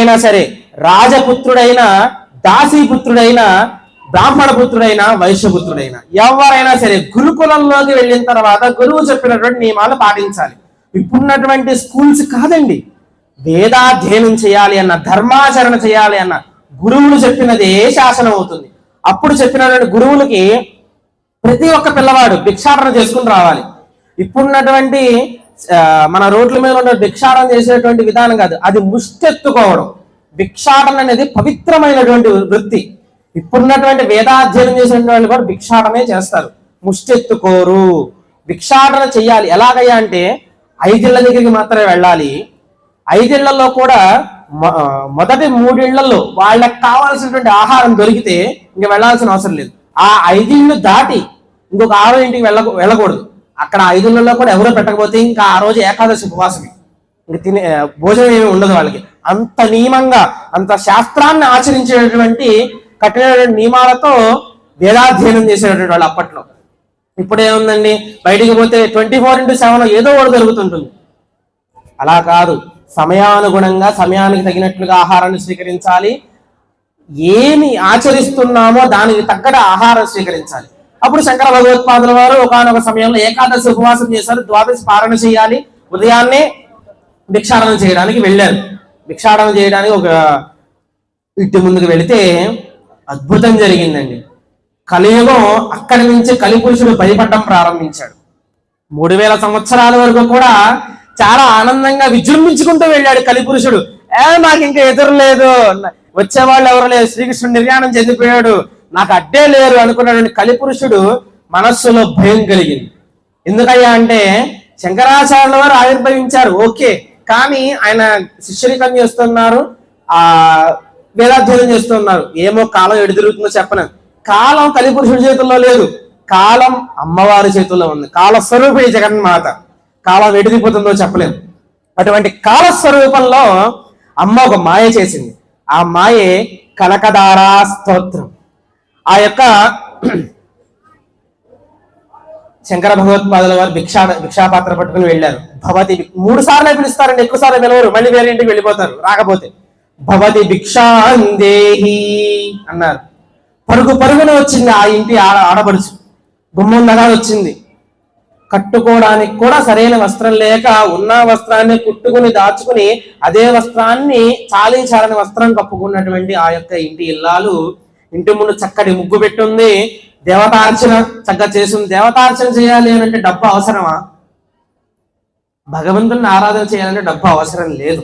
ఎవరైనా సరే, రాజపుత్రుడైనా, దాసీపుత్రుడైనా, బ్రాహ్మణ పుత్రుడైనా, వైశ్యపుత్రుడైనా, ఎవరైనా సరే గురుకులంలోకి వెళ్ళిన తర్వాత గురువు చెప్పినటువంటి నియమాలు పాటించాలి. ఇప్పుడున్నటువంటి స్కూల్స్ కాదండి, వేదాధ్యయనం చేయాలి అన్న, ధర్మాచరణ చేయాలి అన్న గురువులు చెప్పినదే శాసనం అవుతుంది. అప్పుడు చెప్పినటువంటి గురువులకి ప్రతి ఒక్క పిల్లవాడు భిక్షాటన చేసుకుని రావాలి. ఇప్పుడున్నటువంటి మన రోడ్ల మీద ఉన్న భిక్షాటన చేసేటువంటి విధానం కాదు, అది ముష్టెత్తుకోవడం. భిక్షాటన అనేది పవిత్రమైనటువంటి వృత్తి. ఇప్పుడున్నటువంటి వేదాధ్యయనం చేసినటువంటి వాళ్ళు కూడా భిక్షాటనే చేస్తారు, ముష్టెత్తుకోరు. భిక్షాటన చెయ్యాలి. ఎలాగయ్యా అంటే 5 ఇళ్ల దగ్గరికి మాత్రమే వెళ్ళాలి. 5 ఇళ్లలో కూడా మొదటి 3 ఇళ్లలో వాళ్ళకి కావాల్సినటువంటి ఆహారం దొరికితే ఇంక వెళ్ళాల్సిన అవసరం లేదు. ఆ 5 ఇళ్ళు దాటి ఇంకొక 6వ ఇంటికి వెళ్ళకూడదు. అక్కడ 5 ఇళ్లలో కూడా ఎవరో పెట్టకపోతే ఇంకా ఆ రోజు ఏకాదశి ఉపవాసమే, ఇంక తినే భోజనం ఏమి ఉండదు వాళ్ళకి. అంత నియమంగా, అంత శాస్త్రాన్ని ఆచరించేటువంటి కఠినటువంటి నియమాలతో వేదాధ్యయనం చేసేటువంటి వాళ్ళు అప్పట్లో. ఇప్పుడు ఏముందండి, బయటికి పోతే 24/7 ఏదో ఒకటి జరుగుతుంటుంది. అలా కాదు, సమయానుగుణంగా సమయానికి తగినట్లుగా ఆహారాన్ని స్వీకరించాలి. ఏమి ఆచరిస్తున్నామో దానికి తగ్గట ఆహారం స్వీకరించాలి. అప్పుడు శంకర భగవత్పాదుల వారు ఒకానొక సమయంలో ఏకాదశి ఉపవాసం చేశారు. ద్వాదశి పారణ చేయాలి. ఉదయాన్నే భిక్షాటన చేయడానికి వెళ్ళారు. భిక్షాటన చేయడానికి ఒక ఇంటి ముందుకు వెళితే అద్భుతం జరిగిందండి. కలియుగం అక్కడి నుంచి కలిపురుషుడు భయపడడం ప్రారంభించాడు. 3000 సంవత్సరాల వరకు కూడా చాలా ఆనందంగా విజృంభించుకుంటూ వెళ్ళాడు కలిపురుషుడు. నాకు ఇంకా ఎదురు లేదు, వచ్చేవాళ్ళు ఎవరు లేదు, శ్రీకృష్ణుడు నిర్యాణం చెందిపోయాడు, నాకు అడ్డే లేరు అనుకున్నటువంటి కలిపురుషుడు మనస్సులో భయం కలిగింది. ఎందుకయ్యా అంటే శంకరాచార్యుల వారు ఆవిర్భవించారు, ఓకే, కానీ ఆయన శిష్యరికం చేస్తున్నారు, వేదాధ్యయనం చేస్తున్నారు. ఏమో కాలం ఎటు తిరుగుతుందో చెప్పను. కాలం కలిపురుషుడి చేతుల్లో లేదు, కాలం అమ్మవారి చేతుల్లో ఉంది. కాలస్వరూపిణి జగన్మాత. కాలం ఎడిదిపోతుందో చెప్పలేము. అటువంటి కాలస్వరూపంలో అమ్మ ఒక మాయ చేసింది. ఆ మాయే కనకదారా స్తోత్రం. ఆ యొక్క శంకర భగవత్పాదుల వారు భిక్షాపాత్ర పట్టుకుని వెళ్ళారు. భవతి 3 సార్లు పిలుస్తారండి, ఎక్కువ సార్లు పిలవరు, మళ్ళీ వేరే ఇంటికి వెళ్ళిపోతారు. రాకపోతే భవతి భిక్షాందేహి అన్నారు. పరుగున వచ్చింది ఆ ఇంటి ఆడపడుచు, గుమ్మం దగ్గర వచ్చింది. కట్టుకోవడానికి కూడా సరైన వస్త్రం లేక ఉన్న వస్త్రాన్ని కుట్టుకుని దాచుకుని అదే వస్త్రాన్ని చాలని వస్త్రం కప్పుకున్నటువంటి ఆ యొక్క ఇంటి ఇల్లాలు ఇంటి ముందు చక్కటి ముగ్గు పెట్టుంది, దేవతార్చన చక్కగా చేసింది. దేవతార్చన చేయాలి అని అంటే డబ్బు అవసరమా? భగవంతుని ఆరాధన చేయాలంటే డబ్బు అవసరం లేదు.